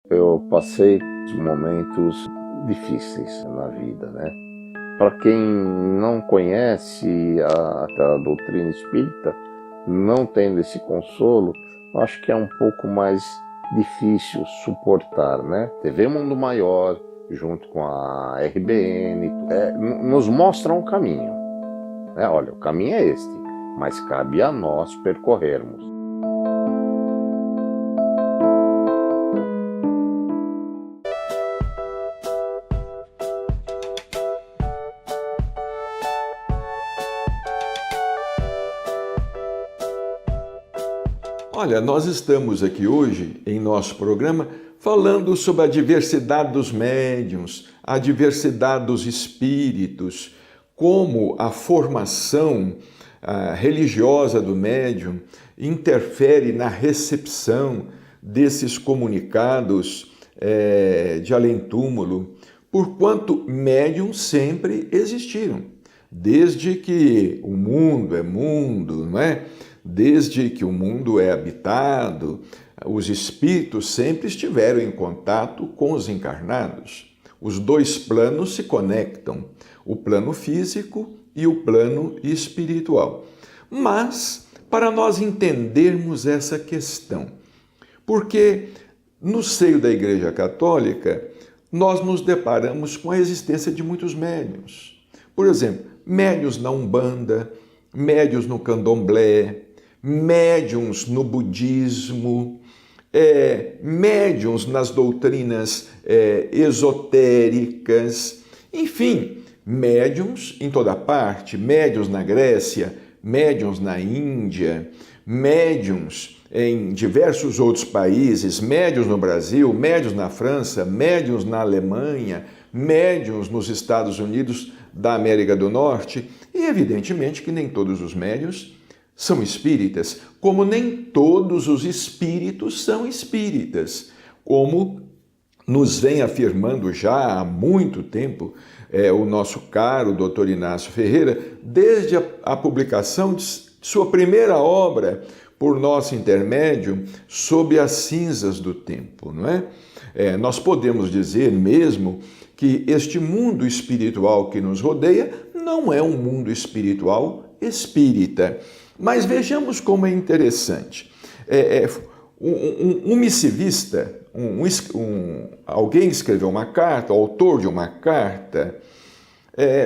Eu passei momentos difíceis na vida, né? Para quem não conhece a doutrina espírita, não tendo esse consolo, acho que é um pouco mais difícil suportar, né? TV Mundo Maior, junto com a RBN, nos mostram um caminho, né? Olha, o caminho é este, mas cabe a nós percorrermos. Olha, nós estamos aqui hoje, em nosso programa, falando sobre a diversidade dos médiuns, a diversidade dos espíritos, como a formação religiosa do médium interfere na recepção desses comunicados de além-túmulo, porquanto médiums sempre existiram, desde que o mundo é mundo, não é? Desde que o mundo é habitado, os espíritos sempre estiveram em contato com os encarnados. Os dois planos se conectam, o plano físico e o plano espiritual. Mas, para nós entendermos essa questão, porque no seio da Igreja Católica, nós nos deparamos com a existência de muitos médiuns. Por exemplo, médiuns na Umbanda, médiuns no Candomblé, médiuns no budismo, médiuns nas doutrinas esotéricas, enfim, médiuns em toda parte, médiuns na Grécia, médiuns na Índia, médiuns em diversos outros países, médiuns no Brasil, médiuns na França, médiuns na Alemanha, médiuns nos Estados Unidos da América do Norte, e evidentemente que nem todos os médiuns são espíritas, como nem todos os espíritos são espíritas, como nos vem afirmando já há muito tempo o nosso caro Dr. Inácio Ferreira, desde a publicação de sua primeira obra, por nosso intermédio, Sob as Cinzas do Tempo, não é? Nós podemos dizer mesmo que este mundo espiritual que nos rodeia não é um mundo espiritual espírita. Mas vejamos como é interessante. Um missivista, alguém escreveu uma carta, o autor de uma carta,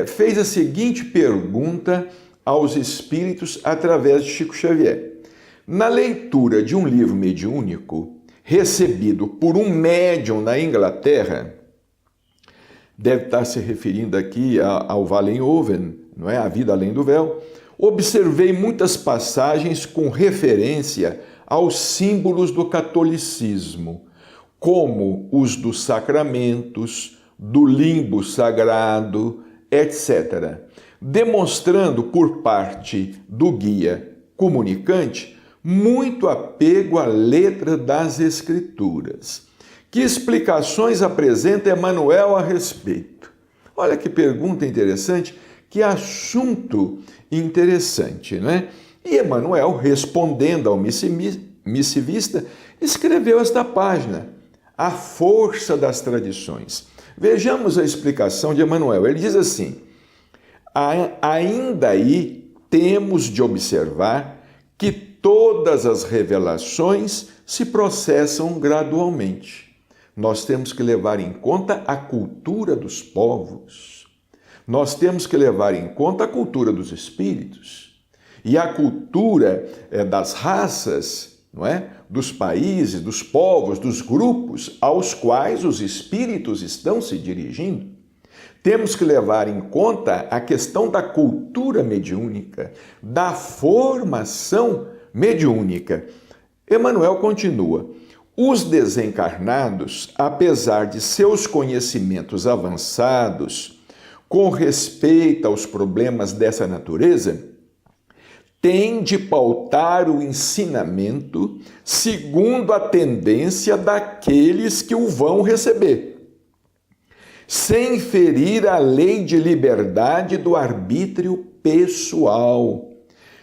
fez a seguinte pergunta aos espíritos através de Chico Xavier. Na leitura de um livro mediúnico, recebido por um médium na Inglaterra, deve estar se referindo aqui ao Vollenhoven, não é? A Vida Além do Véu, observei muitas passagens com referência aos símbolos do catolicismo, como os dos sacramentos, do limbo sagrado, etc., demonstrando por parte do guia comunicante muito apego à letra das Escrituras. Que explicações apresenta Emmanuel a respeito? Olha que pergunta interessante, que assunto interessante, né? E Emmanuel, respondendo ao missivista, escreveu esta página, A Força das Tradições. Vejamos a explicação de Emmanuel. Ele diz assim: ainda aí temos de observar que todas as revelações se processam gradualmente. Nós temos que levar em conta a cultura dos povos. Nós temos que levar em conta a cultura dos espíritos e a cultura das raças, não é? Dos países, dos povos, dos grupos aos quais os espíritos estão se dirigindo. Temos que levar em conta a questão da cultura mediúnica, da formação mediúnica. Emmanuel continua: os desencarnados, apesar de seus conhecimentos avançados com respeito aos problemas dessa natureza, têm de pautar o ensinamento segundo a tendência daqueles que o vão receber, sem ferir a lei de liberdade do arbítrio pessoal.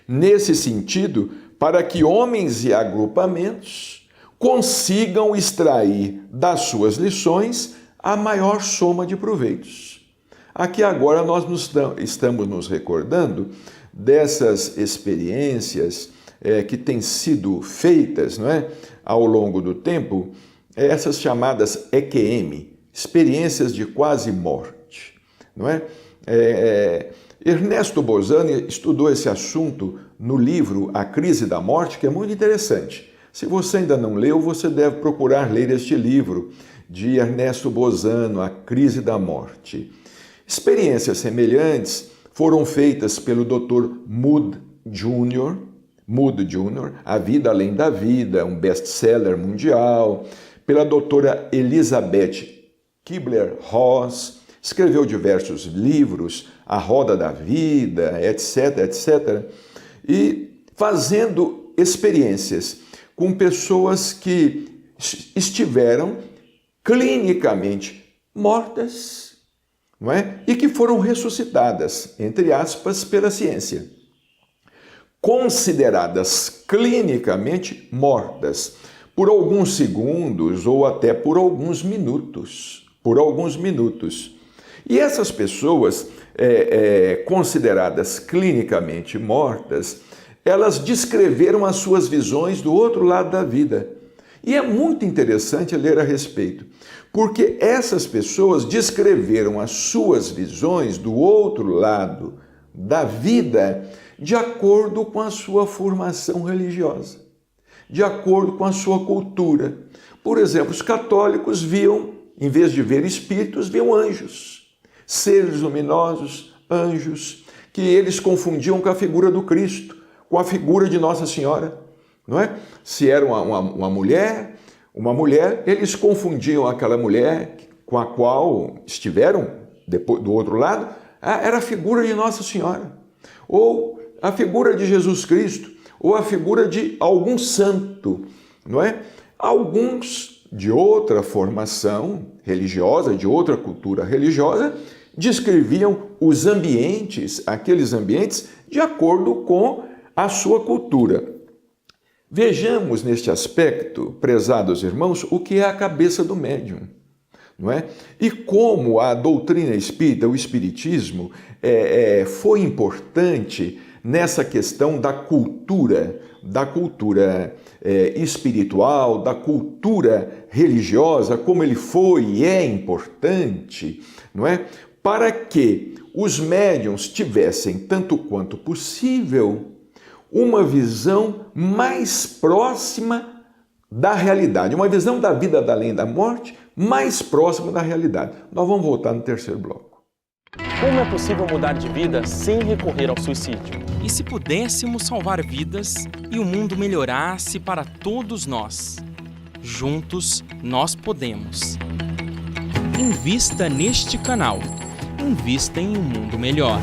Nesse sentido, para que homens e agrupamentos consigam extrair das suas lições a maior soma de proveitos. Aqui agora nós estamos nos recordando dessas experiências que têm sido feitas, não é, ao longo do tempo, essas chamadas EQM, experiências de quase morte, não é? Ernesto Bozani estudou esse assunto no livro A Crise da Morte, que é muito interessante. Se você ainda não leu, você deve procurar ler este livro de Ernesto Bozano, A Crise da Morte. Experiências semelhantes foram feitas pelo Dr. Mood Jr., A Vida Além da Vida, um best-seller mundial, pela doutora Elizabeth Kubler-Ross, escreveu diversos livros, A Roda da Vida, etc., etc., e fazendo experiências com pessoas que estiveram clinicamente mortas, não é? E que foram ressuscitadas, entre aspas, pela ciência. Consideradas clinicamente mortas por alguns segundos ou até por alguns minutos. E essas pessoas consideradas clinicamente mortas, elas descreveram as suas visões do outro lado da vida. E é muito interessante ler a respeito, porque essas pessoas descreveram as suas visões do outro lado da vida de acordo com a sua formação religiosa, de acordo com a sua cultura. Por exemplo, os católicos viam, em vez de ver espíritos, viam anjos, seres luminosos, anjos, que eles confundiam com a figura do Cristo, com a figura de Nossa Senhora, não é? Se era uma mulher, eles confundiam aquela mulher com a qual estiveram depois, do outro lado, era a figura de Nossa Senhora, ou a figura de Jesus Cristo, ou a figura de algum santo, não é? Alguns de outra formação religiosa, de outra cultura religiosa, descreviam os ambientes, aqueles ambientes, de acordo com a sua cultura. Vejamos neste aspecto, prezados irmãos, o que é a cabeça do médium, não é? E como a doutrina espírita, o espiritismo, foi importante nessa questão da cultura espiritual, da cultura religiosa, como ele foi e é importante, não é? Para que os médiuns tivessem, tanto quanto possível, uma visão mais próxima da realidade, uma visão da vida além da morte mais próxima da realidade. Nós vamos voltar no terceiro bloco. Como é possível mudar de vida sem recorrer ao suicídio? E se pudéssemos salvar vidas e o mundo melhorasse para todos nós? Juntos, nós podemos. Invista neste canal. Invista em um mundo melhor.